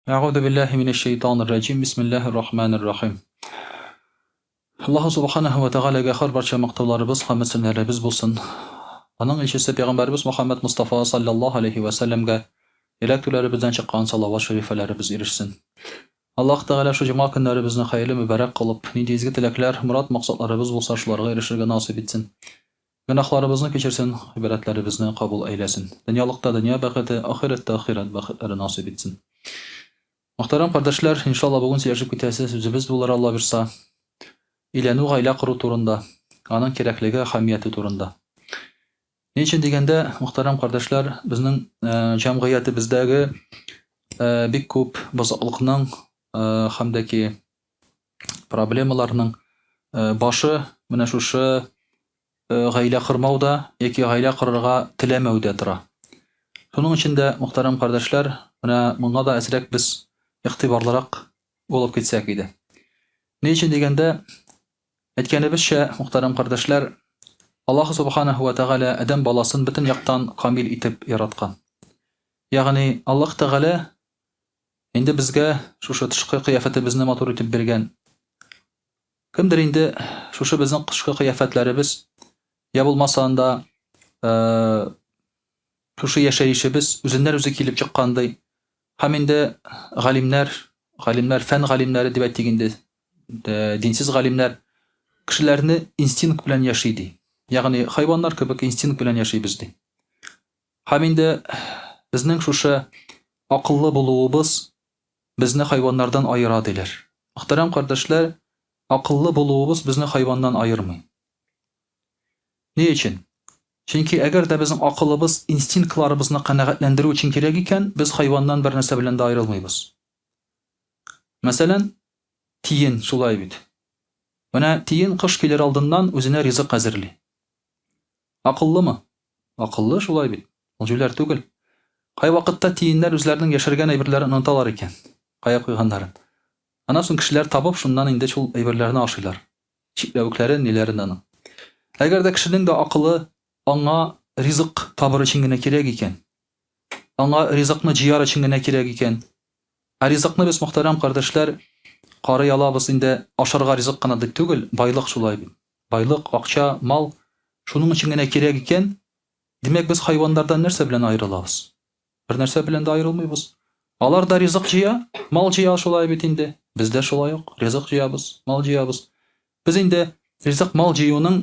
أعوذ بالله من الشيطان الرجيم بسم الله الرحمن الرحيم Allahu subhanahu wa ta'alaga xor barcha maqtovlarimiz, hamd sanlarimiz bo'lsin. Onun elchisi Peygamberimiz Muhammed Mustafa sallallahu aleyhi ve sellem'ga elaklarımızdan çıkan salavat şerifelerimiz erişsin. Allah Teala şu cuma günlerimizni hayırlı mübarek kılıp, nidizgi tilekler, murat maksatlarımız bolsa şularga erişirge nasip etsin. Günahlarımızı keçirsin, ibaretlerimizni kabul eylesin. Dünyalıkta dünya bəxti, ahirette ahiret bəxtleri nasip etsin. Muhterem kardeşler, inşallah bugün seyircip kitesi sözümüz bular Allah birsa. İlenu gayla kuru turunda, anın kerekligi, ahamiyeti turunda. Niçin degende, muhterem kardeşler, bizning jamg'iyatimizdagi bek ko'p buzuqlikning hamdaki problemalarning boshi mana shu gayla qirmauda yoki gayla qirarga tilamauda tura. Shuning içinde muhterem kardeşler, mana bunga da azrak biz iqtiborliroq bo'lib ketsak edi. Niçin degende, aytganimizcha muhterem kardeşler, Allah subhanahu wa ta'ala adam balaсын bütün yaqtan kamil itib yaratgan. Ya'ni Allah Teala endi bizga shu tishqi qiyofatimizni motor etib bergan. Kimdir endi shu bizning tishqi qiyofatlarimiz ya bo'lmasanda shu yashayishimiz o'zidan o'zi kelib chiqqanday. Ham endi galimlar, fan galimlari deb aytganda dinsiz galimlar kishilarni instinkt bilan yashaydi. Ya'ni hayvonlar kabi instinkt bilan yashaymiz. Ham endi bizning shu aqlli bo'luvimiz bizni hayvonlardan ayıradilar. Muhterem kardeşler, aqlli bo'luvimiz bizni hayvondan ayırmay. Ne için? Çünkü eğer de bizim aqlımız instinktlarimizni qanoatlantiruvchi uchun kerak ekan, biz hayvondan bir narsa bilan da ayrılmaymiz. Masalan, tiyin şulay bit. Mana tiyin qish kelar oldindan o'zine rizq hazırli. Aqllı mı? Aqllı şulay bit. Oljular tugul. Qay vaqtda tiyinlar o'zlarining yashargan aybirlarini unutalar ekan. Qaya qo'yganlarin. Ana so'ng kishilar topib shundan endi shul aybirlarni ashiylar. Cheklavliklari nelaridan. Agarda kishining da aqli anga rizq tabir uchungina kerak ekan. Anga rizqni jiyar uchungina kerak ekan. Rizqni biz muhtaram kardeşler qari yalabız endi asharga rizq qanadik tugul, bayliq shulay bit. Bayliq, aqcha, mal shuning uchungina kerak ekan. Demek biz hayvanlardan narsa bilan ayrılabız. Bir narsa bilan da ayrılmaymiz. Alar da rizq jiya, mal jiya şolay bit indi. Bizde şolay yok. Rizq jiyabız, mal jiyabız. Biz indi rizq mal jiyuning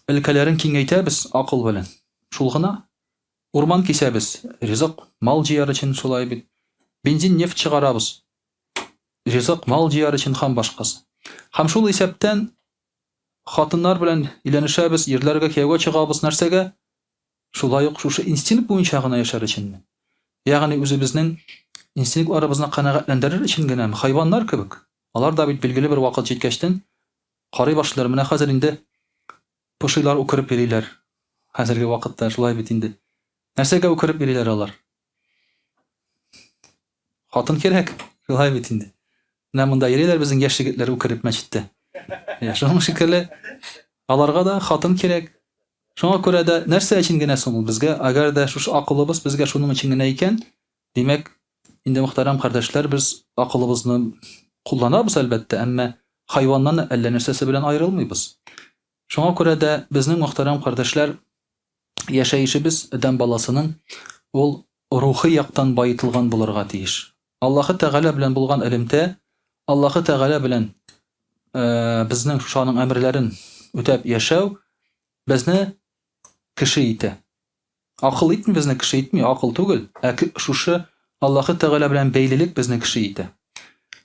ilkalarin kengaytamiz aql bilan. Shulg'ina o'rmon kesamiz. Rizq mal jiyar uchun şolay bit. Benzin neft chiqaramiz. Rizq mal jiyar uchun ham boshqasi. Ham shul hisobdan xotinlar bilan ilanishamiz, yerlarga kuyovga chiqamiz narsaga şolay yok, shu instinkt bo'yicha g'ina yashar uchunmi? Ya'ni o'zimizning instinktlarimizni qanoatlantirir uchungina hayvonlar kabi. Ular da belgili bir vaqt yetkashdan qari boshlar mana hozir endi po'shiylar o'kirib beringlar. Hozirgi vaqtda shulay bit endi. Narsaga o'kirib beringlar ular. Xotin kerak, shulay bit endi. Mana bunda yerlar bizning yosh yigitlar o'kirib masjidda. Shuning shekilli ularga da xotin kerak. Şuna göre de nerse içingine sonul bizge, agar da şu aqlımız bizge şunun içingine iken, demek indi muhterem kardeşler biz aqlımızı kullanabız elbette, ama hayvandan elle nersesi bilen ayrılmayız. Şuna göre de bizning muhterem kardeşler yaşayışımız adam balasının ol ruhi yaktan bayıtılgan bulurga tiyiş. Allah'ı Teala bilen bulgan ilimde, Allah'ı Teala bilen bizning şuanın emirlerin ötep yaşav bizni kishi ite. Aql itmi bizni kishi itmi? Aql tugul. Şuşu Allah'ı Teala bilen beylilik bizni kishi ite.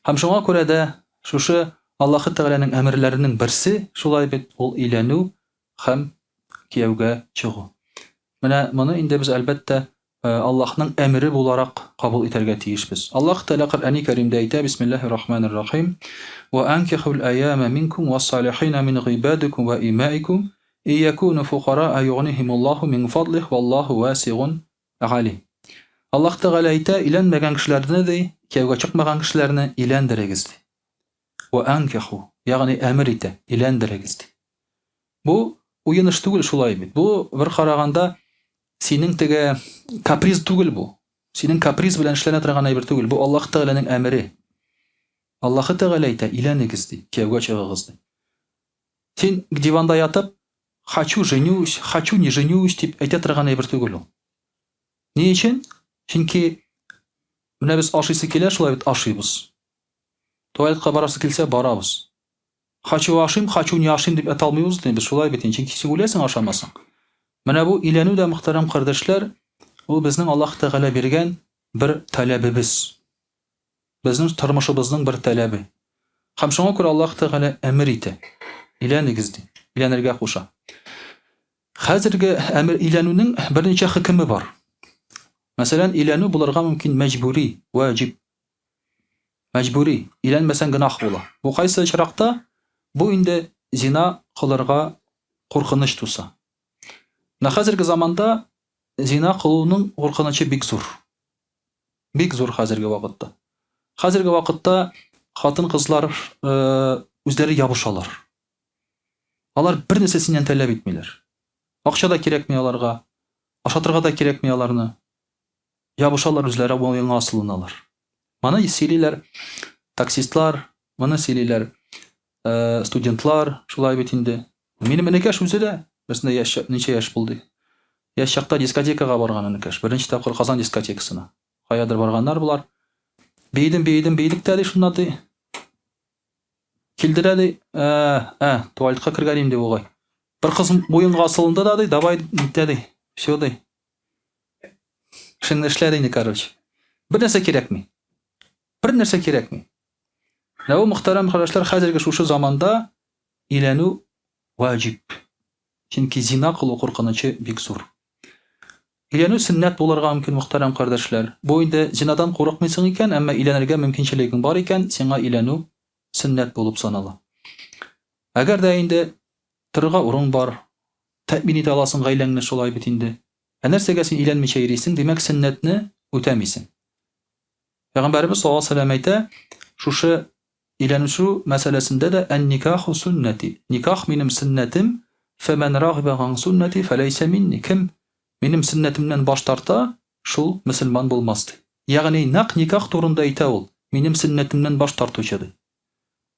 Ham şuna göre de şuşu Allah'ı Teala'nın emirlerinin birsi şulay bit ol ilanu ham kiyevga çıgı. Mana bunu indi biz elbette Allah'ın emri olarak kabul iterge tiyişbiz. Allah Teala Kur'an-ı Kerim'de ayta Bismillahirrahmanirrahim. Ve ankihul ayyame minkum ve salihina min gibadikum ve imaikum İyekûnü fuqarâ'a yuğnihimullahu min fadlih vallahu vâsi'un alim. Allah Teala ayta ilenmegen kişilerine de kevga çıkmagan kişilerine ilendiregizdi. Ve ankihu yani emir ite ilendiregizdi. Bu uyunuş tugul şulay bit. Bu bir qaraganda senin tege kapriz tugul bu. синең каприз белән эшләнә торган әйбер түгел. Бу Аллаһ Тәгаләнең әмере. Аллаһ Тәгалә әйтә, иләнегез ди, кияүгә чыгыгыз ди. Син диванда ятып, хочу женюсь, хочу не женюсь дип әйтә торган әйбер түгел ул. Ни өчен? Чөнки менә без ашыйсы килә, шулай бит ашыйбыз. Туалетка барасы килсә, барабыз. Хочу ашыйм, хочу не ашыйм дип әйтә алмыйбыз ди, без шулай бит. Чөнки син үләсең ашамасаң. Менә бу иләнү дә, мөхтәрәм кардәшләр, ул безнең Аллаһ Тәгалә биргән бер таләбебез. Безнең тормышыбызның бер таләбе. Һәм шуңа күрә Аллаһ Тәгалә әмер итә. Иләнегез ди, иләнергә куша. Хәзерге әмер иләнүнең берничә хөкеме бар. Мәсәлән, иләнү булырга мөмкин мәҗбүри, ваҗиб. Мәҗбүри, иләнмәсәң гынаһ була. Бу кайсы очракта? Бу инде зина кылырга куркыныч туса. На хәзерге заманда зина кылуның куркынычы бик зур. Бик зур хәзерге вакытта. Хәзерге вакытта хатын-кызлар үзләре ябышалар. Алар бер нәрсә синнән таләп итмиләр. Акча да кирәкми аларга, ашатырга да кирәкми аларны. Ябышалар үзләре буенга асылыналар. Моны сөйлиләр таксистлар, моны сөйлиләр студентлар, шулай бит инде. Минем энекәш үзе дә бездә ничә яшь булды. Яшь чакта дискотекага барган энекәш. Беренче тапкыр Казан дискотекасына. Каядыр барганнар булар. Бейдик тә ди шунда ди. Килдерә ди, туалетка кергән инде бугай. Бер кыз буенга асылынды да ди, давай итә ди. Всё ди. Шуны эшләде инде, короче. Бер нәрсә кирәкми. Бер нәрсә кирәкми. Менә бу мөхтәрәм кардәшләр, хәзерге шушы заманда иләнү ваҗиб. Чөнки зина кылу куркынычы бик зур. Иләнү сөннәт булырга мөмкин, мөхтәрәм кардәшләр. Бу инде зинадан курыкмыйсың икән, әмма иләнергә мөмкинчелегең бар икән, сиңа иләнү сөннәт булып санала. Әгәр дә инде торырга урын бар, тәэмин итә аласың гаиләңне, шулай бит инде. Нәрсәгә син иләнмичә йөрисең, димәк сөннәтне үтәмисең. Пәйгамбәрбез саллаллаһу алейһи ва сәллям әйтә, шушы иләнү мәсьәләсендә дә ан-никаху суннати. Никах минем сөннәтем, фәмән рагиба ан суннати фәләйсә минни. Кем минем сөннәтемнән баш тарта, шул мөселман булмас ди. Ягъни нәкъ никах турында әйтә ул, минем сөннәтемнән баш тартучы ди.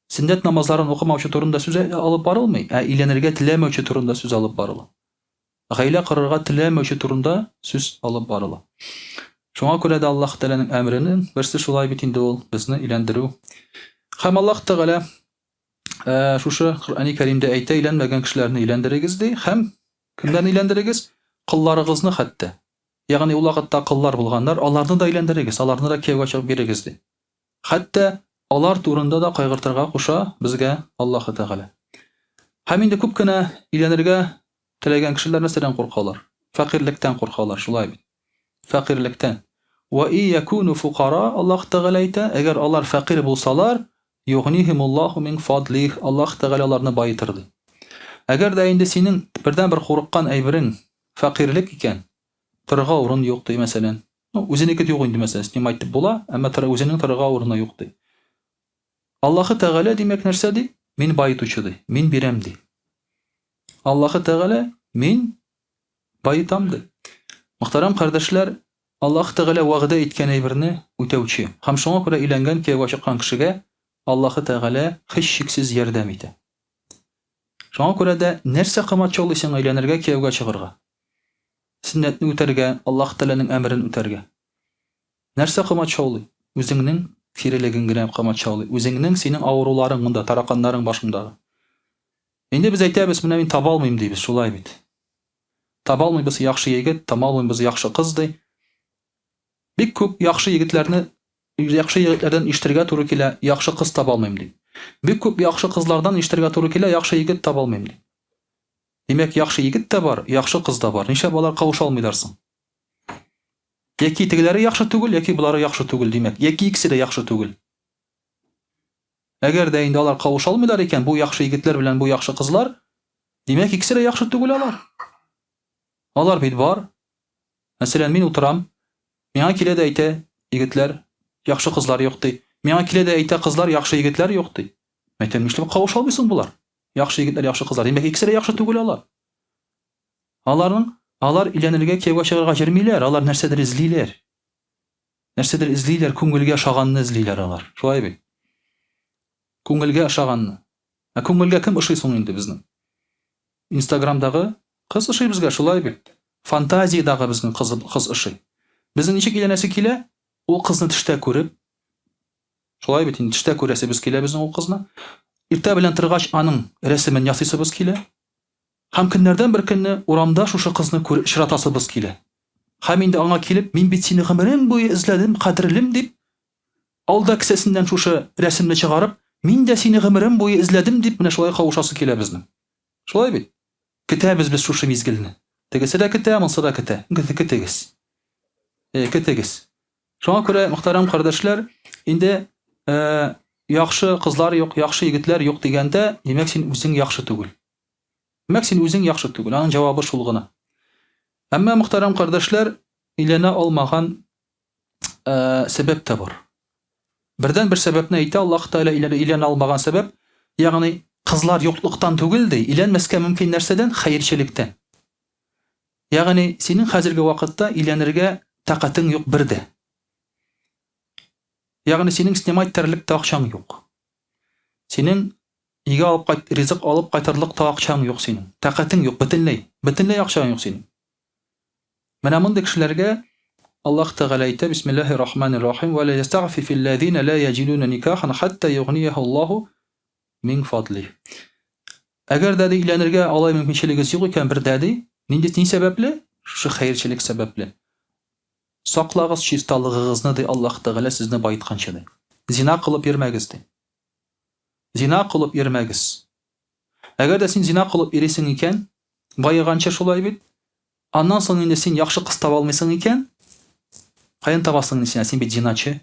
Сөннәт намазларын укымаучы турында сүз алып барылмый, иләнергә теләмәүче турында сүз алып барыла. Гаилә корырга теләмәүче турында сүз алып барыла. Шуңа күрә дә Аллаһ Тәгаләнең әмренең берсе шулай бит инде ул, безне иләндерү. Һәм Аллаһ Тәгалә шушы Коръәни Кәримдә әйтә, иләнмәгән кешеләрне иләндерегез ди, һәм кемнәрне иләндерегез? Кылларыгызны хәтта. Ягъни ул вакытта кыллар булганнар, аларны да иләндерегез, аларны да кияүгә чыгып бирегез ди. Хәтта алар турында да кайгыртырга куша безгә Аллаһ Тәгалә. Һәм инде күп кенә иләнергә теләгән кешеләр нәрсәдән куркалар? Фәкыйрьлектән куркалар, шулай бит. Фәкыйрьлектән. Ва и якуну фуқара, Аллаһ Тәгалә әйтә, әгәр алар фәкыйрь булсалар, югнихимуллаһу мин фадлих, Аллаһ Тәгалә аларны байытыр ди. Әгәр дә инде синең бердән бер курыккан әйберең фәкыйрлек икән, торырга урын юк ди, мәсәлән. Үзенеке юк инде, мәсәлән, син әйтеп була, әмма үзенең торырга урыны юк ди. Аллаһ Тәгалә димәк нәрсә ди? Мин байытучы ди, мин бирәм ди. Аллаһ Тәгалә мин байытам ди. Мөхтәрәм кардәшләр, Аллаһ Тәгалә вәгъдә иткән әйберне үтәүче. Һәм шуңа күрә иләнгән кияүгә чыккан кешегә Аллаһ Тәгалә һичшиксез ярдәм итә. Шуңа күрә дә нәрсә кыматчылыйсың әйләнергә, кияүгә чыгырга? Сөннәтне үтәргә, Аллаһ Тәгаләнең әмрен үтәргә. Нәрсә кыматчылый? Үзеңнең кирелегең генә кыматчылый. Үзеңнең синең авыруларың монда, тараканнарың башындагы. Инде без әйтәбез, менә мин таба алмыйм дибез, шулай бит. Таба алмыйбыз яхшы егет, таба алмыйбыз яхшы кыз ди. Бик күп яхшы егетләрдән ишетергә туры килә, яхшы кыз таба алмыйм ди. Бик күп яхшы кызлардан ишетергә туры килә, яхшы егет таба алмыйм ди. Димәк, яхшы егет тә бар, яхшы кыз да бар. Нишләп алар кавыша алмыйлар соң? Яки тегеләре яхшы түгел, яки булары яхшы түгел, димәк. Яки икесе дә яхшы түгел. Әгәр дә инде алар кавыша алмыйлар икән, бу яхшы егетләр белән бу яхшы кызлар, димәк, икесе дә яхшы түгел алар. Алар бит бар. Мәсәлән, мин утырам, миңа килә дә әйтә, егетләр, яхшы кызлар юк ди. Миңа килә дә әйтә, кызлар, яхшы егетләр юк ди. Мәйтәм, нишләп кавыша алмыйсың булар? Яхшы егетләр, яхшы кызлар. Димәк, икесе дә яхшы түгел алар. Алар иләнергә, кияүгә чыгарга җөрмиләр, алар нәрсәдер эзлиләр. Нәрсәдер эзлиләр, күңелгә ошаганны эзлиләр алар. Шулай бит. Күңелгә ошаганны. Күңелгә кем ошый соң инде безнең? Инстаграмдагы кыз ошый безгә, шулай бит. Фантазиядагы безнең кыз ошый. Безнең ничек иләнәсе килә? Ул кызны төштә күреп, шулай бит инде төштә күрәсебез килә безнең ул кызны. Иртә белән торгач аның рәсемен ясыйсыбыз килә. Һәм көннәрдән бер көнне урамда шушы кызны күреп очратасыбыз килә. Һәм инде аңа килеп, мин бит сине гомерем буе эзләдем, кадерлем дип, алда кесәсеннән шушы рәсемне чыгарып, мин дә сине гомерем буе эзләдем дип, менә шулай кавышасы килә безнең. Шулай бит. Көтәбез без шушы мизгелне. Тегесе дә көтә, монсы да көтә. Көтегез. Көтегез. Шуңа күрә, мөхтәрәм кардәшләр, инде яхшы кызлар юк, яхшы егетләр юк дигәндә, димәк син үзең яхшы түгел. Димәк син үзең яхшы түгел. Аның җавабы шул гына. Әмма мөхтәрәм кардәшләр, иләнә алмаган сәбәп тә бар. Бердән бер сәбәпне әйтә Аллаһ Тәгалә иләнә алмаган сәбәп, ягъни кызлар юклыктан түгел ди, иләнмәскә мөмкин нәрсәдән? Хәерчелектән. Ягъни синең хәзерге вакытта иләнергә тақатың юк бердә. Ягъни синең снимать тәрлек тә акчаң юк. Синең игә алып кайт, ризык алып кайтарлык та акчаң юк синең. Тақатың юк бөтенләй акчаң юк синең. Менә мондый кешеләргә Аллаһ Тәгалә әйтә: Бисмиллаһир-рахманир-рахим ва ла ястагфифил лазина ла яҗидуна никахан хатта югнияһу Аллаһу мин фадли. Әгәр дә иләнергә алай мөмкинчелегез юк икән бер дәди, нинди сәбәпле? Шушы хәерчелек сәбәпле. Саклагыз чисталыгыгызны ди Аллаһ Тәгалә сезне байытканчы ди. Зина кылып йөрмәгез ди. Зина кылып йөрмәгез. Әгәр дә син зина кылып йөрисең икән, байыганчы шулай бит. Аннан соң инде син яхшы кыз таба алмыйсың икән, каян табасың син? Син бит зиначы.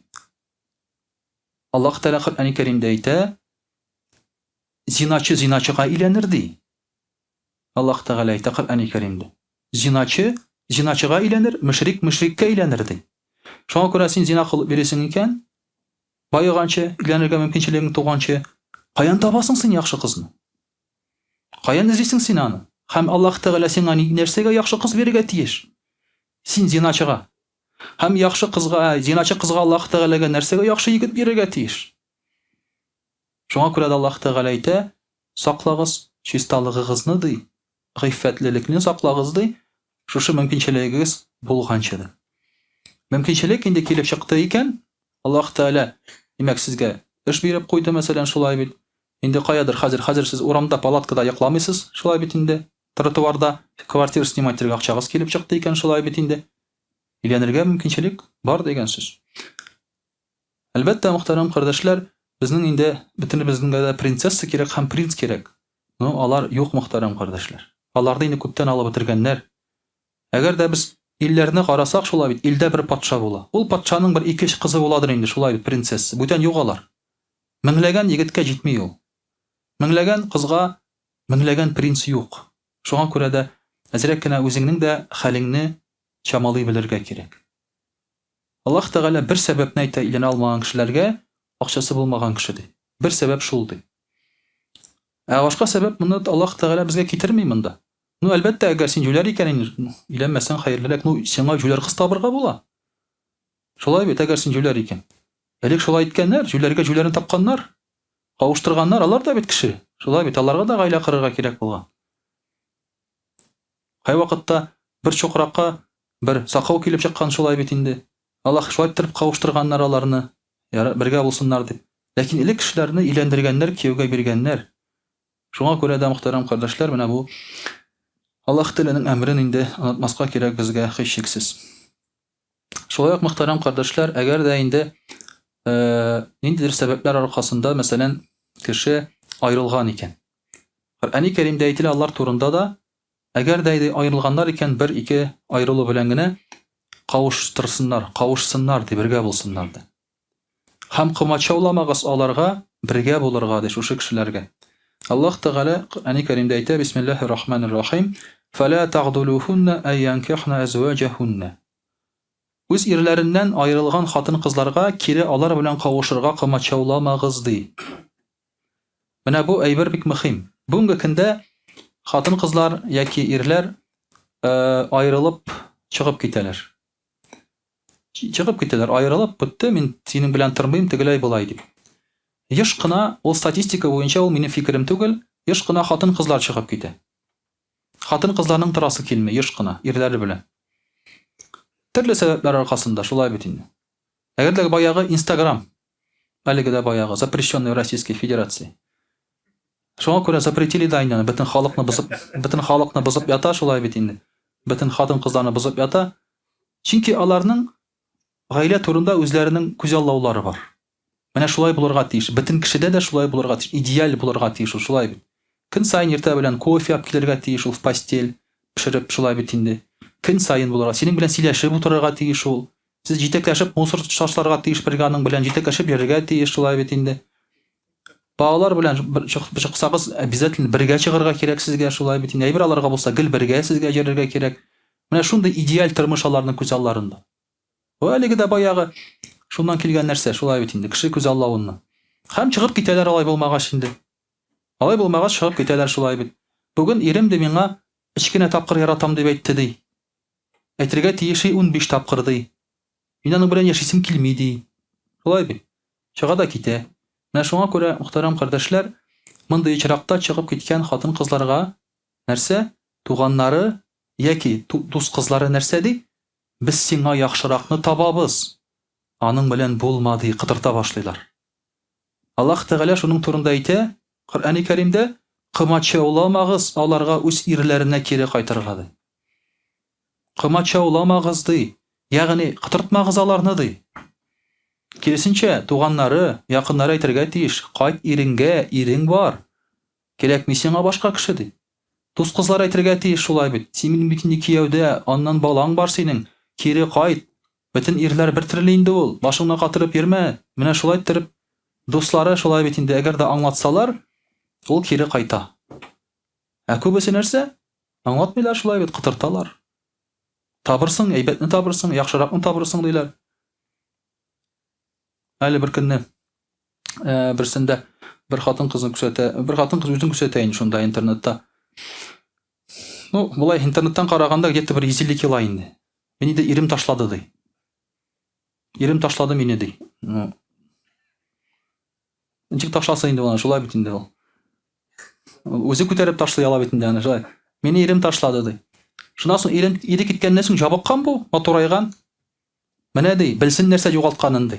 Аллаһ Тәгалә Коръән Кәримдә әйтә: зиначы зиначыга иләнер ди. Аллаһ Тәгалә әйтә Коръән Кәримдә. Зиначы зиначыга иләнер, мөшрик мөшриккә иләнер ди. Шуңа күрә син зина кылып йөрисең икән, байыганчы, иләнергә мөмкинчелегең туганчы, каян табасың син яхшы кызны? Каян эзлисең син аны? Һәм Аллаһ Тәгалә сиңа нәрсәгә яхшы кыз бирергә тиеш? Син зиначыга. Һәм яхшы кызга, зиначы кызга Аллаһ Тәгаләгә нәрсәгә яхшы егет бирергә тиеш? Шуңа күрә Аллаһ Тәгалә әйтә: саклагыз чисталыгыгызны ди, гыйффәтлелекне саклагыз ди, шушы мөмкинчелегегез булганчы ди. Мөмкинчелек инде килеп чыкты икән, Аллаһ Тәгалә димәк сезгә эш биреп куйды, мәсәлән, шулай бит. Инде каядыр хәзер сез урамда палаткада йокламыйсыз, шулай бит инде. Тротуарда квартира снимать итәргә акчагыз килеп чыкты икән, шулай бит инде. Иләнергә мөмкинчелек бар дигән сүз. Әлбәттә, мөхтәрәм кардәшләр, безнең инде бөтенебезнең дә принцесса кирәк һәм принц кирәк. Но алар юк, мөхтәрәм кардәшләр. Аларны инде күптән алып бетергәннәр. Әгәр дә без илләрне карасак, шулай бит, илдә бер патша була. Ул патшаның бер 2 кызы буладыр инде, шулай бит, принцесса. Бүтән юк алар. Меңләгән егеткә җитми ул. Меңләгән кызга меңләгән принц юк. Шуңа күрә дә әзрәк кенә үзеңнең дә хәлеңне чамалый белергә кирәк. Аллаһ Тәгалә бер сәбәпне әйтә иләнә алмаган кешеләргә, акчасы булмаган кеше ди. Бер сәбәп шул ди. Башка сәбәп моны Аллаһ Тәгалә безгә китерми монда. Ну, әлбәттә, әгәр син җүләр икән, иләнмәсәң хәерлерәк. Ну, сиңа җүләр кыз табырга була. Шулай бит, әгәр син җүләр икән. Элек шулай иткәннәр, җүләргә тапканнар, кавыштырганнар, алар да бит кеше. Шулай бит, аларга да гаилә кырырга кирәк булган. Кай вакытта бер чокракка бер сакау килеп чыккан, шулай бит инде. Аллаһ шулай итеп кавыштырганнар аларны, бергә булсыннар дип. Ләкин элек кешеләрне иләндергәннәр, кияүгә биргәннәр. Шуңа күрә дә, мөхтәрәм кардәшләр, менә бу Аллаһ Тәгаләнең әмрен инде онытмаска кирәк безгә һичшиксез. Шулай ук, мөхтәрәм кардәшләр, әгәр дә инде ниндидер сәбәпләр аркасында, мәсәлән, кеше аерылган икән. Коръән Кәримдә әйтелә алар турында да, әгәр дә аерылганнар икән, 1-2 аерылу белән генә кавышсыннар ди, бергә булсыннар ди. Һәм кымачауламагыз аларга, бергә булырга ди шушы кешеләргә. Аллаһ Тәгалә Коръән Кәримдә әйтә: Бисмиллаһир-рахманир-рахим. Фала тагдулухунна ай янкихна азваҗахунна. Үз ирләреннән аерылган хатын-кызларга кире алар белән кавышырга кымачауламагыз ди. Менә бу әйбер бик мөһим. Бүгенге көндә хатын-кызлар яки ирләр аерылып чыгып китәләр. чыгып китәләр, аерылып, бетте, мин синең белән тормыйм, тегеләй булай дип. Еш кына, ул статистика буенча, ул минем фикерем түгел, еш кына хатын-кызлар чыгып китә. Хатын-кызларның торасы килми, еш кына, ирләре белән. Төрле сәбәпләр аркасында, шулай бит инде. Әгәр дә баягы Instagram, әлеге дә баягы, запрещенный в Российской Федерации. Шуңа күрә запретили да инде, бөтен халыкны бозып ята, шулай бит инде. Бөтен хатын-кызларны бозып ята. Чөнки аларның гаилә турында үзләренең күзаллаулары бар. Менә шулай булырга тиеш. Бөтен кешедә дә шулай булырга тиеш. Идеаль булырга тиеш, шулай бит. Көн сайын иртә белән кофе алып килергә тиеш, ул в постель пешереп, шулай бит инде. Көн сайын булырга, синең белән сөйләшеп утырырга тиеш ул. Сез җитәкләшеп мусор ташларга тиеш, бергә аның белән җитәкләшеп йөрергә тиеш, шулай бит инде. Балалар белән чыксагыз, обязательно бергә чыгарга кирәк сезгә, шулай бит инде. Әйбер аларга булса, гел бергә сезгә йөрергә кирәк. Менә шундый идеаль тормыш аларның күзалларында. Бу әлеге дә баягы шуннан килгән нәрсә, шулай бит инде, кеше күзаллавыннан. Һәм чыгып китәләр алай булмагач инде. Алай булмагач чыгып китәләр, шулай бит. Бүген ирем дә миңа 3 кенә тапкыр яратам дип әйтте ди. Әйтергә тиеши 15 тапкыр ди. Мин аның белән яшисем килми ди. Шулай бит. Чыга да китә. Менә шуңа күрә, мөхтәрәм кардәшләр, мондый очракта чыгып киткән хатын-кызларга нәрсә? Туганнары яки дус кызлары нәрсә ди? Без сиңа яхшыракны табабыз. Аның белән булмады, кытырта башлыйлар. Аллаһ Тәгалә шуның турында әйтә, Коръәни Кәримдә, кымачауламагыз, аларга үз ирләренә кире кайтырга ди. Кымачауламагыз ди. Ягъни кытыртмагыз аларны ди. Киресенчә, туганнары, якыннары әйтергә тиеш, кайт ириңгә, ирең бар. Кирәкми сиңа башка кеше ди. Дус кызлар әйтергә тиеш, шулай бит. Син бит инде кияүдә, аннан балаң бар синең. Кире кайт. Бөтен ирләр бер төрле инде ул. Башыңны катырып йөрмә. Менә шулай иттереп, дуслары шулай бит инде, әгәр дә аңлатсалар, ул кире кайта. Ә күбесе нәрсә? Аңлатмыйлар, шулай бит, кытырталар. Табырсың, әйбәтне табырсың, яхшыракны табырсың диләр. Әле бер көнне берсендә бер хатын-кызны күрсәтә, бер хатын-кыз үзен күрсәтә инде шунда интернетта. Ну, булай интернеттан караганда где-то бер 150 кило инде. Мине дә ирем ташлады ди. Ирем ташлады мине ди. Ну, ничек ташласа инде аны, шулай бит инде ул. Үзе күтәреп ташлый ала бит инде аны, шулай. Мине ирем ташлады ди. Шуннан соң ире киткәннән соң ябыккан бу, матурайган. Менә ди, белсен нәрсә югалтканын ди.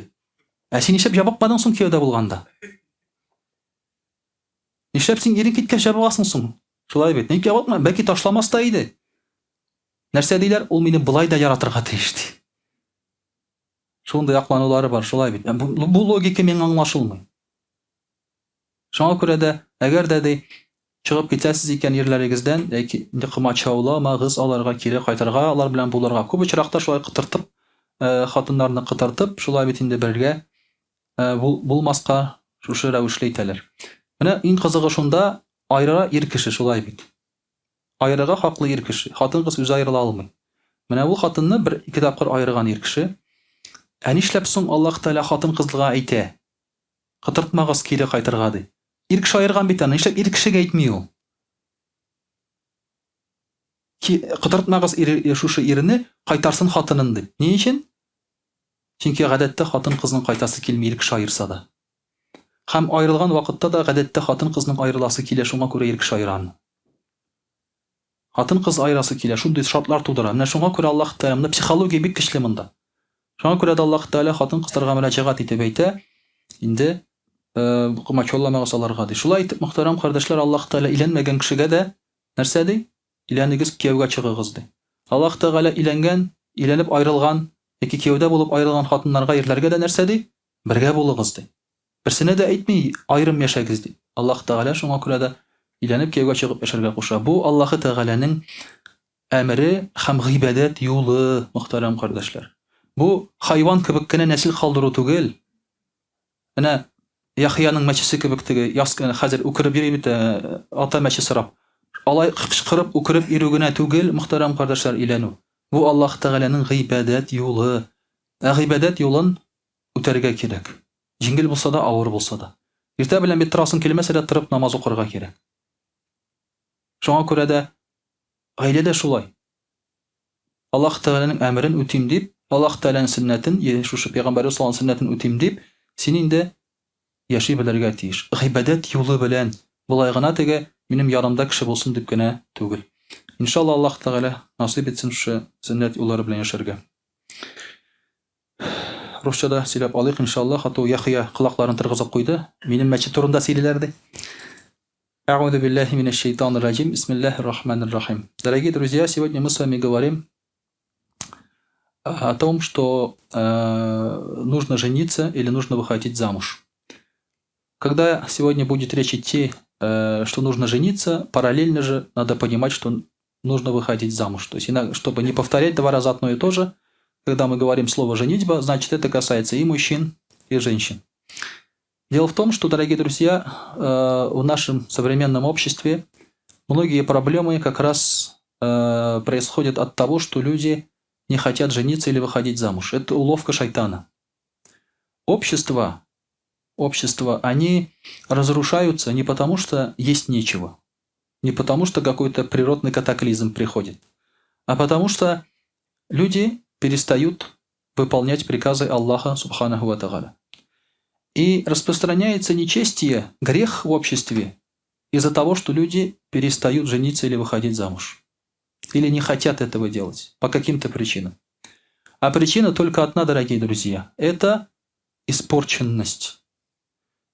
Ә син нишләп ябыкмадың соң кияүдә булганда? Нишләп син ирең киткәч ябыгасың соң? Шулай бит. Ник ябыкма? Бәлки ташламас та иде. Нәрсә диләр? Ул мине былай да яратырга тиеш ди. Шундай акланулары бар, шулай бит. Бу логика миңа аңлашылмый. Шуңа күрә дә, әгәр дә ди чыгып китәсез икән ерләрегездән, яки инде кымачауламагыз, аларга кире кайтырга, алар белән булырга. Күп очракта шулай кытыртып, хатыннарны кытыртып, шулай бит инде бергә булмаска шушы рәвешле итәләр. Менә иң кызыгы шунда, айрыга ир кеше, шулай бит. Айрыга хаклы ир кеше. Хатын-кыз үзе айрыла алмый. Менә ул хатынны бер ике тапкыр айрыган ир кеше. Ә нишләп соң Аллаһ Тәгалә хатын-кызга әйтә? Кытыртмагыз, кире кайтырга ди. Ир кеше айрыган бит аны, нишләп ир кешегә әйтми ул? Кытыртмагыз шушы ирне, кайтарсын хатынын ди. Ни өчен? Чөнки гадәттә хатын-кызның кайтасы килми, ир кеше айырса да. Һәм айрылган вакытта да гадәттә хатын-кызның айрыласы килә, шуңа күрә ир кеше айран. Хатын-кыз айрасы килә, шундый шартлар тудыра. Менә шуңа күрә Аллаһ Тәгалә психология бик көчле монда. Шуңа күрә дә Аллаһ Тәгалә хатын-кызларга мөрәҗәгать итеп әйтә, инде кымачауламагыз аларга ди. Шулай итеп, мөхтәрәм кардәшләр, Аллаһ Тәгалә иләнмәгән кешегә дә нәрсә ди? Иләнегез, кияүгә чыгыгыз ди. Аллаһ Тәгалә иләнгән, иләнеп айрылган, яки кияүдә булып айрылган хатыннарга, ирләргә дә нәрсә ди? Бергә булыгыз ди. Берсенә дә әйтми, айрым яшәгез ди. Аллаһ Тәгалә шуңа күрә дә иләнеп кияүгә чыгып яшәргә куша. Бу Аллаһ Тәгаләнең әмере һәм гыйбадәт юлы, мөхтәрәм кардәшләр. Бу хайван кебек кенә нәсел калдыру түгел. Менә Яхьяның мәчесе кебек теге яскына хәзер үкереп йөри бит, ата мәче сорап. Алай кычкырып, үкереп йөрү генә түгел, мөхтәрәм кардәшләр, иләнү. Бу Аллаһ Тәгаләнең гыйбадәт юлы. Гыйбадәт юлын үтәргә кирәк. Җиңел булса да, авыр булса да. Иртә белән бит торасың килмәсә дә торып намаз укырга кирәк. Шуңа күрә дә гаиләдә шулай. Аллаһ Тәгаләнең әмерен үтим дип, Аллаһ Тәаләнең сөннәтен, шушы Пәйгамбәр саллаллаһу алейһи сөннәтен үтим дип, син инде яши белергә тиеш. Гыйбадәт юлы белән, булай гына теге минем янымда кеше булсын дип кенә түгел. Иншалла Аллаһ Тәгалә насыйп итсен шушы сөннәт юллары белән яшәргә. Русчада сөйләп алыйк иншалла, хату Яхья колакларын тыргызып куйды. Минем мәчет турында сөйлиләрди. А'удhu биллахи минаш шайтанир раджим. Бисмиллахир рахманир рахим. Дорогие друзья, сегодня мы с вами говорим о том, что нужно жениться или нужно выходить замуж. Когда сегодня будет речь идти, что нужно жениться, параллельно же надо понимать, что нужно выходить замуж. То есть, чтобы не повторять 2 раза одно и то же, когда мы говорим слово «женитьба», значит, это касается и мужчин, и женщин. Дело в том, что, дорогие друзья, в нашем современном обществе многие проблемы как раз происходят от того, что люди не хотят жениться или выходить замуж. Это уловка шайтана. Общества, они разрушаются не потому, что есть нечего, не потому, что какой-то природный катаклизм приходит, а потому что люди перестают выполнять приказы Аллаха Субханаху ва Тааля. И распространяется нечестие, грех в обществе из-за того, что люди перестают жениться или выходить замуж. Или не хотят этого делать по каким-то причинам. А причина только одна, дорогие друзья. Это испорченность.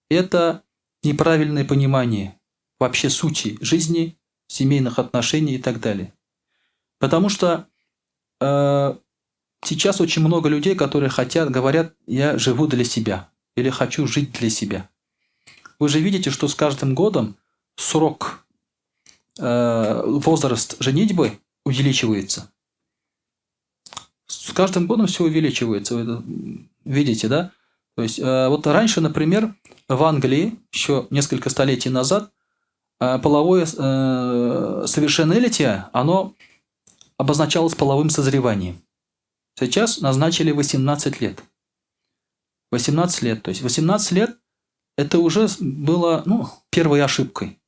Это неправильное понимание вообще сути жизни, семейных отношений и так далее. Потому что сейчас очень много людей, которые говорят, я живу для себя или хочу жить для себя. Вы же видите, что с каждым годом срок, возраст женитьбы увеличивается. С каждым годом все увеличивается. Вы это видите, да? То есть, вот раньше, например, в Англии, еще несколько столетий назад, половое совершеннолетие, оно обозначалось половым созреванием. Сейчас назначили 18 лет. 18 лет. То есть 18 лет это уже было первой ошибкой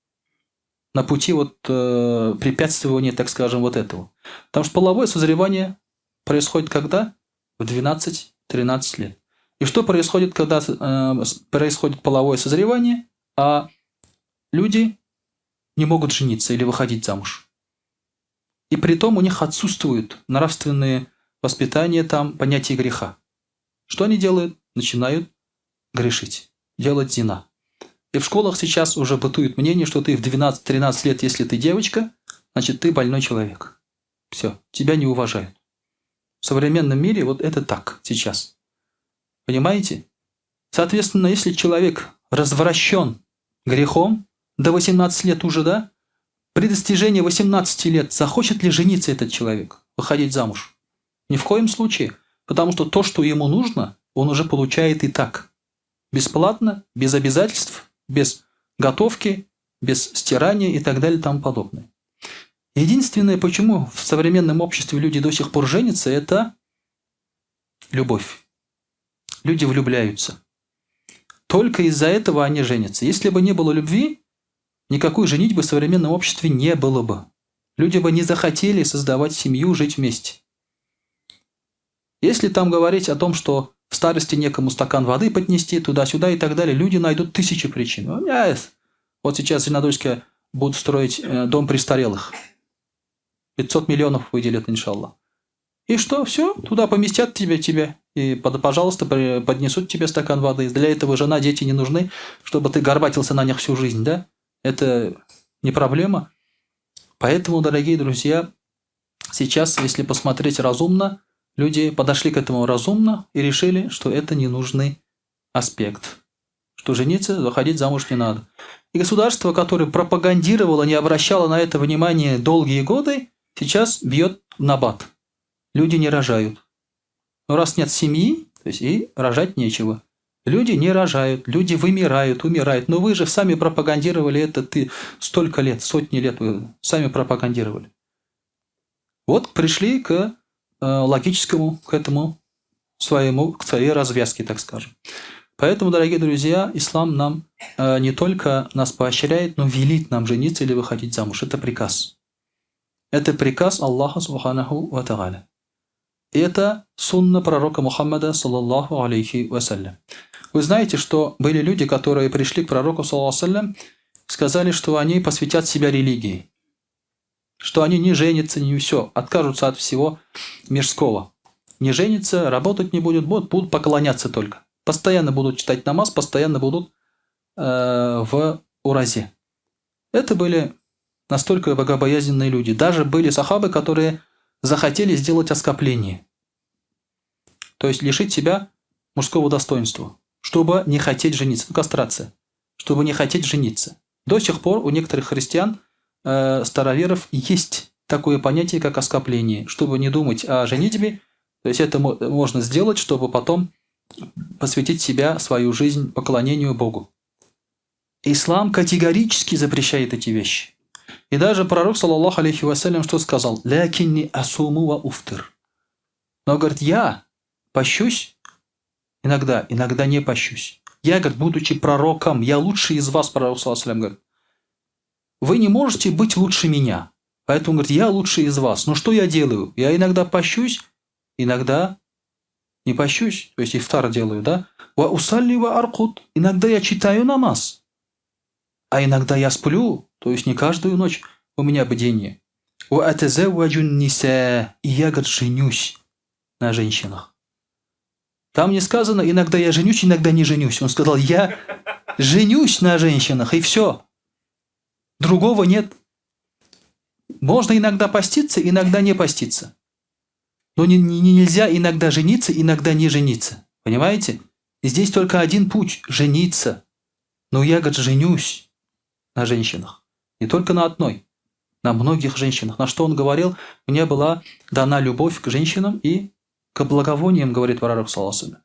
на пути препятствования, так скажем, вот этого. Потому что половое созревание происходит когда? В 12-13 лет. И что происходит, когда происходит половое созревание, а люди не могут жениться или выходить замуж? И при том у них отсутствуют нравственные воспитания, понятие греха. Что они делают? Начинают грешить, делать зина. И в школах сейчас уже бытует мнение, что ты в 12-13 лет, если ты девочка, значит ты больной человек. Все, тебя не уважают. В современном мире вот это так сейчас. Понимаете? Соответственно, если человек развращен грехом, до 18 лет уже, да? При достижении 18 лет захочет ли жениться этот человек, выходить замуж? Ни в коем случае. Потому что то, что ему нужно, он уже получает и так. Бесплатно, без обязательств, без готовки, без стирания и так далее и тому подобное. Единственное, почему в современном обществе люди до сих пор женятся, это любовь. Люди влюбляются. Только из-за этого они женятся. Если бы не было любви, никакой женитьбы в современном обществе не было бы. Люди бы не захотели создавать семью, жить вместе. Если там говорить о том, что в старости некому стакан воды поднести, туда-сюда и так далее, люди найдут тысячи причин. Вот сейчас в Зеленодольске будут строить дом престарелых. 500 миллионов выделят, иншаллах. И что? Все, туда поместят тебя. И, пожалуйста, поднесут тебе стакан воды. Для этого жена, дети не нужны, чтобы ты горбатился на них всю жизнь, да? Это не проблема. Поэтому, дорогие друзья, сейчас, если посмотреть разумно, люди подошли к этому разумно и решили, что это ненужный аспект. Что жениться, выходить замуж не надо. И государство, которое пропагандировало, не обращало на это внимания долгие годы, сейчас бьет в набат. Люди не рожают. Но раз нет семьи, то есть и рожать нечего. Люди не рожают, люди вымирают, умирают. Но вы же сами пропагандировали это, столько лет, сотни лет вы сами пропагандировали. Вот пришли к логическому, к своей развязке, так скажем. Поэтому, дорогие друзья, ислам нам не только нас поощряет, но велит нам жениться или выходить замуж. Это приказ. Это приказ Аллаха Субханаху ва Тааля. Это сунна пророка Мухаммада, саллаллаху алейхи вассалям. Вы знаете, что были люди, которые пришли к пророку, саллаллаху алейхи вассалям, сказали, что они посвятят себя религии, что они не женятся, не все, откажутся от всего мирского. Не женятся, работать не будут поклоняться только. Постоянно будут читать намаз, постоянно будут в уразе. Это были настолько богобоязненные люди. Даже были сахабы, которые захотели сделать оскопление. То есть лишить себя мужского достоинства, чтобы не хотеть жениться. Кастрация. Чтобы не хотеть жениться. До сих пор у некоторых христиан, староверов, есть такое понятие, как оскопление. Чтобы не думать о женитьбе, то есть это можно сделать, чтобы потом посвятить себя, свою жизнь поклонению Богу. Ислам категорически запрещает эти вещи. И даже пророк, саллаллаху алейхи вассалям, что сказал? «Лякинни асуму ва уфтыр». Но, говорит, я пощусь иногда не пощусь. Я, говорит, будучи пророком, я лучший из вас, пророк, саллаллаху алейхи вассалям, говорит. Вы не можете быть лучше меня. Поэтому, говорит, я лучший из вас. Но что я делаю? Я иногда пощусь, иногда не пощусь. То есть ифтар делаю, да? «Ва усалли ва аркут». Иногда я читаю намаз. А иногда я сплю, то есть не каждую ночь у меня бдение. И я, говорит, женюсь на женщинах. Там не сказано, иногда я женюсь, иногда не женюсь. Он сказал, я женюсь на женщинах, и все. Другого нет. Можно иногда поститься, иногда не поститься. Но нельзя иногда жениться, иногда не жениться. Понимаете? И здесь только один путь – жениться. Но я, говорит, женюсь на женщинах. Не только на одной, на многих женщинах. На что он говорил? Мне была дана любовь к женщинам и к благовониям, говорит пророк, саллаллаху алейхи ва саллям.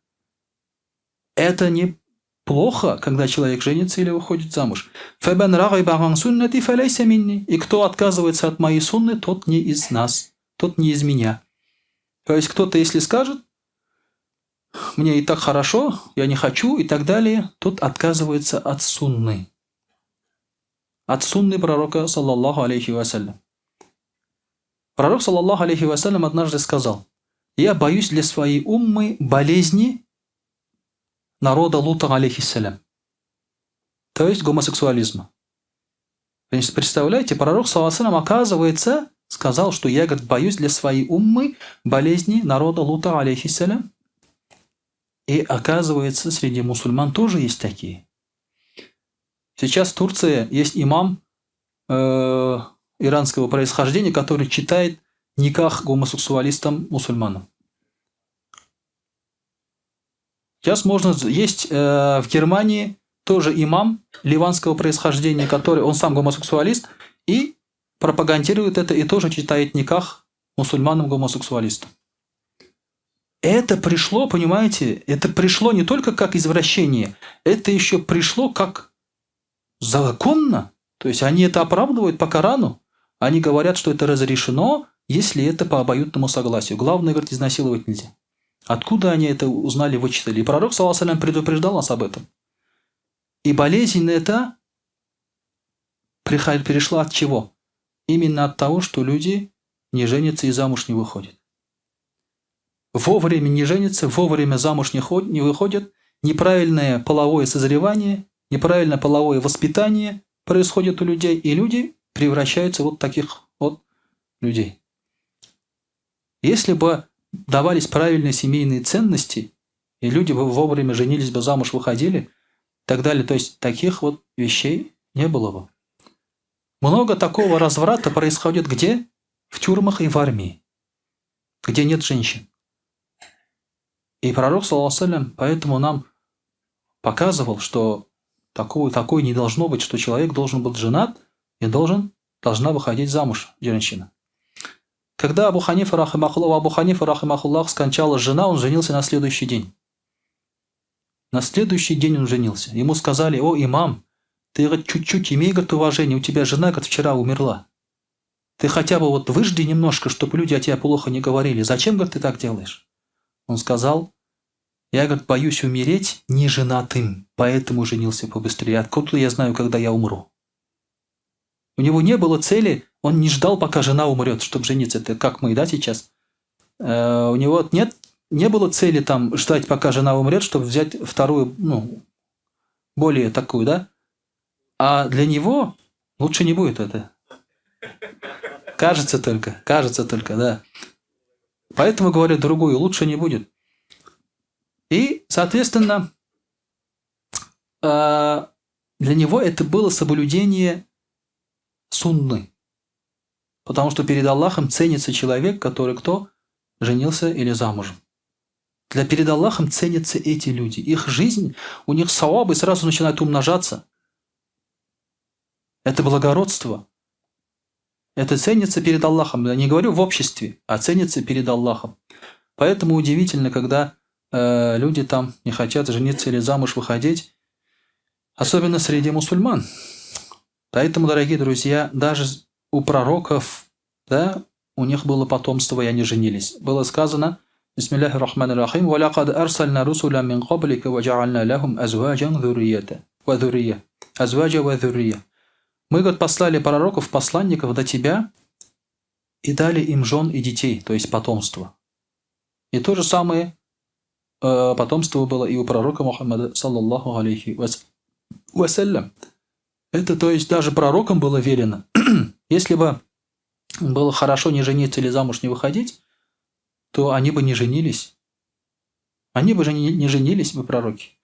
Это не плохо, когда человек женится или выходит замуж. «Фабан рагиба ан суннати фалейса минни». И кто отказывается от моей сунны, тот не из нас, тот не из меня. То есть кто-то, если скажет, мне и так хорошо, я не хочу и так далее, тот отказывается от сунны. От сунны пророка, саллаллаху алейхи вассалям. Пророк, саллаллаху алейхи вассалям, однажды сказал, я боюсь для своей уммы болезни народа Лута, алейхиссалям. То есть гомосексуализма. Значит, представляете, пророк, саллаллаху алейхи вассалям, оказывается, сказал, что я, говорит, боюсь для своей уммы болезни народа Лута, алейхиссалям. И оказывается, среди мусульман тоже есть такие. Сейчас в Турции есть имам иранского происхождения, который читает никах гомосексуалистам-мусульманам. Сейчас есть в Германии тоже имам ливанского происхождения, который, он сам гомосексуалист, и пропагандирует это, и тоже читает никах мусульманам-гомосексуалистам. Это пришло, понимаете, это пришло не только как извращение, это еще пришло как законно, то есть они это оправдывают по Корану, они говорят, что это разрешено, если это по обоюдному согласию. Главное, говорит, изнасиловать нельзя. Откуда они это узнали, вычитали? И пророк, саллаллаху алейхи ва саллям, предупреждал нас об этом. И болезнь эта перешла от чего? Именно от того, что люди не женятся и замуж не выходят. Вовремя не женятся, вовремя замуж не выходят, неправильное половое созревание, неправильное половое воспитание происходит у людей, и люди превращаются в вот таких вот людей. Если бы давались правильные семейные ценности, и люди бы вовремя женились бы, замуж выходили, и так далее, то есть таких вот вещей не было бы. Много такого разврата происходит где? В тюрьмах и в армии, где нет женщин. И пророк, саллаллаху алейхи ва саллям, поэтому нам показывал, что такое не должно быть, что человек должен быть женат и должна выходить замуж женщина. Когда Абу Ханифа рахимахуллах скончалась жена, он женился на следующий день. На следующий день он женился. Ему сказали: о, имам, ты чуть-чуть имей, говорит, уважение, у тебя жена, говорит, вчера умерла. Ты хотя бы вот выжди немножко, чтобы люди о тебе плохо не говорили. Зачем, говорит, ты так делаешь? Он сказал: я, говорит, боюсь умереть неженатым, поэтому женился побыстрее. Откуда я знаю, когда я умру? У него не было цели, он не ждал, пока жена умрет, чтобы жениться. Это как мы, да, сейчас? У него не было цели там ждать, пока жена умрет, чтобы взять вторую, более такую, да? А для него лучше не будет это. Кажется только, да. Поэтому говорят другую, лучше не будет. И, соответственно, для него это было соблюдение сунны. Потому что перед Аллахом ценится человек, который кто? Женился или замужем. Перед Аллахом ценятся эти люди. Их жизнь, у них савабы сразу начинают умножаться. Это благородство. Это ценится перед Аллахом. Я не говорю в обществе, а ценится перед Аллахом. Поэтому удивительно, когда люди там не хотят жениться или замуж выходить, особенно среди мусульман. Поэтому, дорогие друзья, даже у пророков, да, у них было потомство, и они женились. Было сказано, бисмиллахи рахмани рахим, وَلَقَدْ أَرْسَلْنَا رُسُلًا مِنْ قَبْلِكَ وَجَعَلْنَا لَهُمْ أَزْوَاجًا وَذُرِّيَّةً. Мы, говорит, послали пророков, посланников до тебя и дали им жен и детей, то есть потомство. И то же самое потомство было и у пророка Мухаммада, саллаллаху алейхи вассалям. Это, то есть, даже пророкам было велено. Если бы было хорошо не жениться или замуж не выходить, то они бы не женились. Они бы же не женились бы, пророки.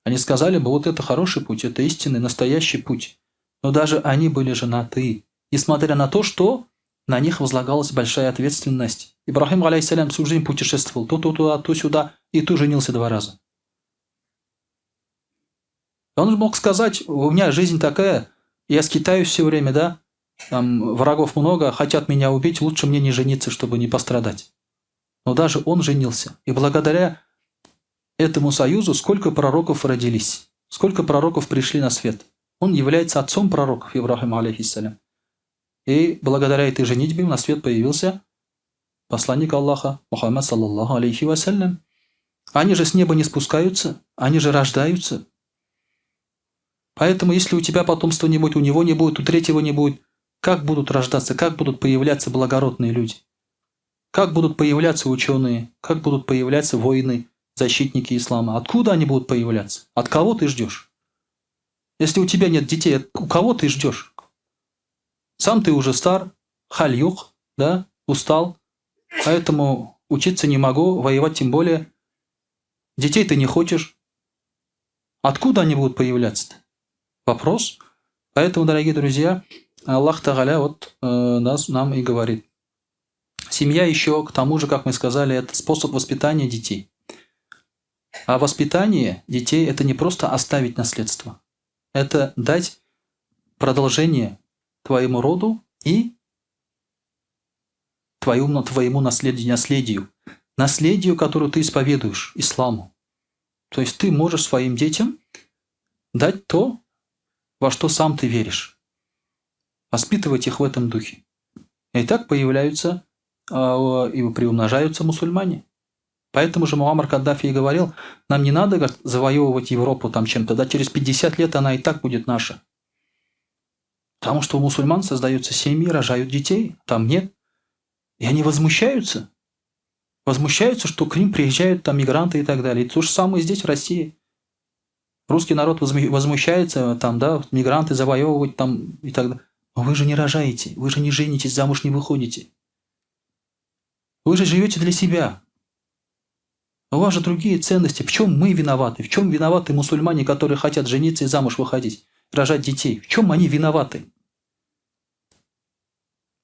Они сказали бы, вот это хороший путь, это истинный, настоящий путь. Но даже они были женаты. Несмотря на то, что на них возлагалась большая ответственность. Ибрахим, алейхиссалям, всю жизнь путешествовал. То туда, то сюда, и то женился 2 раза. Он мог сказать, у меня жизнь такая, я скитаюсь все время, да, там врагов много, хотят меня убить, лучше мне не жениться, чтобы не пострадать. Но даже он женился. И благодаря этому союзу сколько пророков родились, сколько пророков пришли на свет. Он является отцом пророков, Ибрахим, алейхиссалям. И благодаря этой женитьбе на свет появился посланник Аллаха, Мухаммад, саллаллаху алейхи вассалям. Они же с неба не спускаются, они же рождаются. Поэтому, если у тебя потомства не будет, у него не будет, у третьего не будет, как будут рождаться, как будут появляться благородные люди? Как будут появляться ученые? Как будут появляться воины, защитники ислама? Откуда они будут появляться? От кого ты ждешь? Если у тебя нет детей, у кого ты ждешь? Сам ты уже стар, хальюх, да, устал, поэтому учиться не могу, воевать тем более. Детей ты не хочешь. Откуда они будут появляться-то? Вопрос. Поэтому, дорогие друзья, Аллах Тааля нам и говорит. Семья еще, к тому же, как мы сказали, это способ воспитания детей. А воспитание детей – это не просто оставить наследство. Это дать продолжение твоему роду и твоему наследию. Наследию, которое ты исповедуешь, исламу. То есть ты можешь своим детям дать то, во что сам ты веришь. Воспитывать их в этом духе. И так появляются и приумножаются мусульмане. Поэтому же Муаммар Каддафи и говорил, нам не надо завоевывать Европу там чем-то, да через 50 лет она и так будет наша. Потому что у мусульман создаются семьи, рожают детей, там нет. И они возмущаются. Возмущаются, что к ним приезжают там мигранты и так далее. И то же самое здесь, в России. Русский народ возмущается, там, да, мигранты завоевывать там и так далее. Но вы же не рожаете, вы же не женитесь, замуж не выходите. Вы же живете для себя. У вас же другие ценности. В чем мы виноваты? В чем виноваты мусульмане, которые хотят жениться и замуж выходить, рожать детей? В чем они виноваты?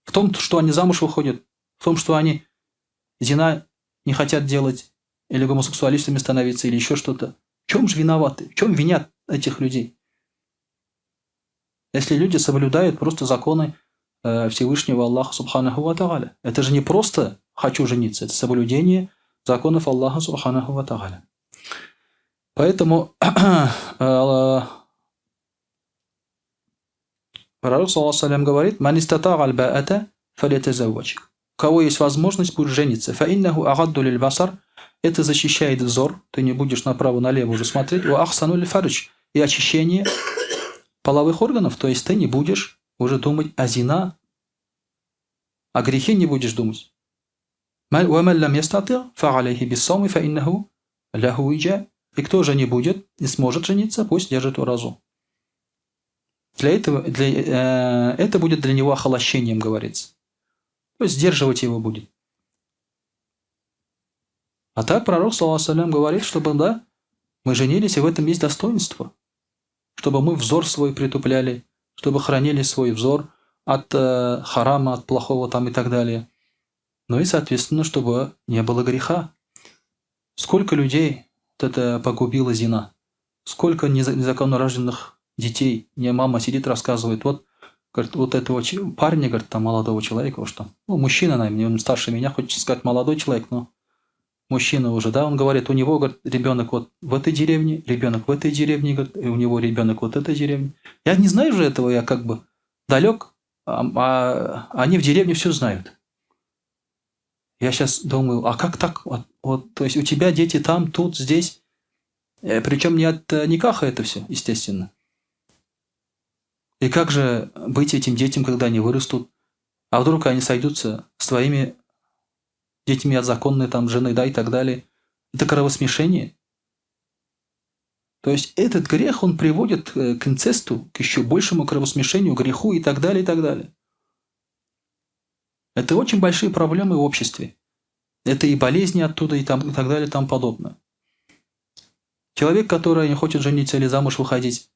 В том, что они замуж выходят, в том, что они зина не хотят делать, или гомосексуалистами становиться, или еще что-то. В чем же виноваты? В чем винят этих людей? Если люди соблюдают просто законы Всевышнего Аллаха Субханаху ва Тааля. Это же не просто «хочу жениться», это соблюдение законов Аллаха Субханаху ва Тааля. Поэтому Пророк ﷺ говорит: «Ман истатаа аль-баата фалятазаввадж». У кого есть возможность, пусть женится. «Фаиннаху агадду лиль-басар». Это защищает взор, ты не будешь направо-налево уже смотреть. «Ва ахсану лиль-фардж». И очищение половых органов, то есть ты не будешь уже думать о зина, о грехе не будешь думать. وَمَنْ لَمْ يَسْتَطِعْ فَعَلَيْهِ بِالصَّوْمِ فَإِنَّهُ لَهُ وِجَاء. И кто же не будет, не сможет жениться, пусть держит уразу. Это будет для него охолощением, говорится. То есть сдерживать его будет. А так пророк, саллаллаху алейхи ва саллям, говорит, чтобы, да, мы женились, и в этом есть достоинство. Чтобы мы взор свой притупляли, чтобы хранили свой взор от харама, от плохого там и так далее. Ну и, соответственно, чтобы не было греха. Сколько людей это погубила зина? Сколько незаконно рожденных детей? Мне мама сидит, рассказывает, вот, говорит, вот этого парня, говорит, там молодого человека, что, ну, мужчина, наверное, он старше меня, хочется сказать молодой человек, но мужчина уже, да, он говорит, у него, говорит, ребенок вот в этой деревне, ребенок в этой деревне, говорит, и у него ребенок вот в этой деревне. Я не знаю же этого, я как бы далек, а они в деревне все знают. Я сейчас думаю, а как так? Вот, то есть у тебя дети там, тут, здесь. Причем не от никаха это все, естественно. И как же быть этим детям, когда они вырастут? А вдруг они сойдутся с твоими детьми от законной там жены, да, и так далее. Это кровосмешение. То есть этот грех, он приводит к инцесту, к еще большему кровосмешению, греху и так далее, и так далее. Это очень большие проблемы в обществе. Это и болезни оттуда, и так далее, и тому подобное. Человек, который не хочет жениться или замуж выходить,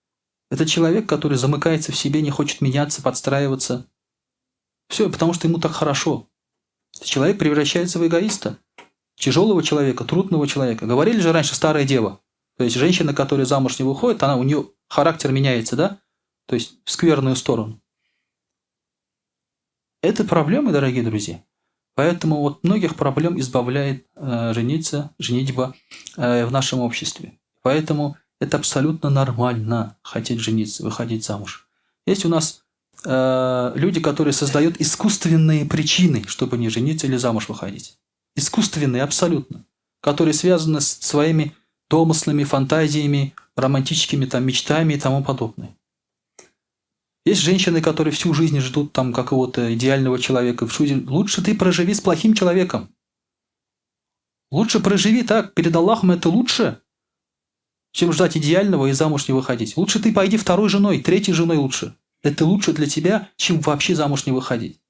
это человек, который замыкается в себе, не хочет меняться, подстраиваться. Все, потому что ему так хорошо. Человек превращается в эгоиста. Тяжелого человека, трудного человека. Говорили же раньше старая дева. То есть женщина, которая замуж не выходит, у нее характер меняется, да? То есть в скверную сторону. Это проблемы, дорогие друзья. Поэтому вот многих проблем избавляет женитьба в нашем обществе. Поэтому это абсолютно нормально хотеть жениться, выходить замуж. Есть у нас люди, которые создают искусственные причины, чтобы не жениться или замуж выходить. Искусственные абсолютно. Которые связаны с своими домыслами, фантазиями, романтическими там, мечтами и тому подобное. Есть женщины, которые всю жизнь ждут там какого-то идеального человека. Лучше ты проживи с плохим человеком. Лучше проживи так, перед Аллахом это лучше, чем ждать идеального и замуж не выходить. Лучше ты пойди второй женой, третьей женой лучше. Это лучше для тебя, чем вообще замуж не выходить.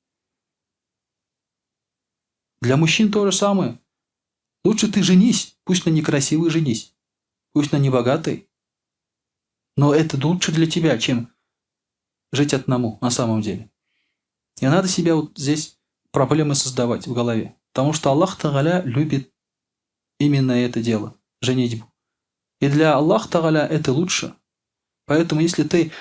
Для мужчин то же самое. Лучше ты женись, пусть на некрасивой женись, пусть на небогатой. Но это лучше для тебя, чем жить одному на самом деле. И надо себе вот здесь проблемы создавать в голове. Потому что Аллах Тааля любит именно это дело, женитьбу. И для Аллаха Тааля это лучше. Поэтому если ты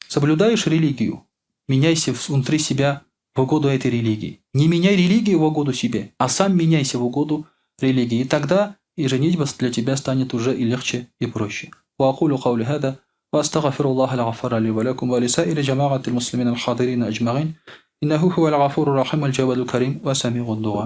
соблюдаешь религию, меняйся внутри себя в угоду этой религии. Не меняй религию в угоду себе, а сам меняйся в угоду религии. И тогда и женитьба для тебя станет уже и легче, и проще. وأقول قولي هذا وأستغفر الله الغفار لي ولكم ولسائر جماعة المسلمين الحاضرين أجمعين إنه هو الغفور الرحيم الجواد الكريم وسميع الدعاء.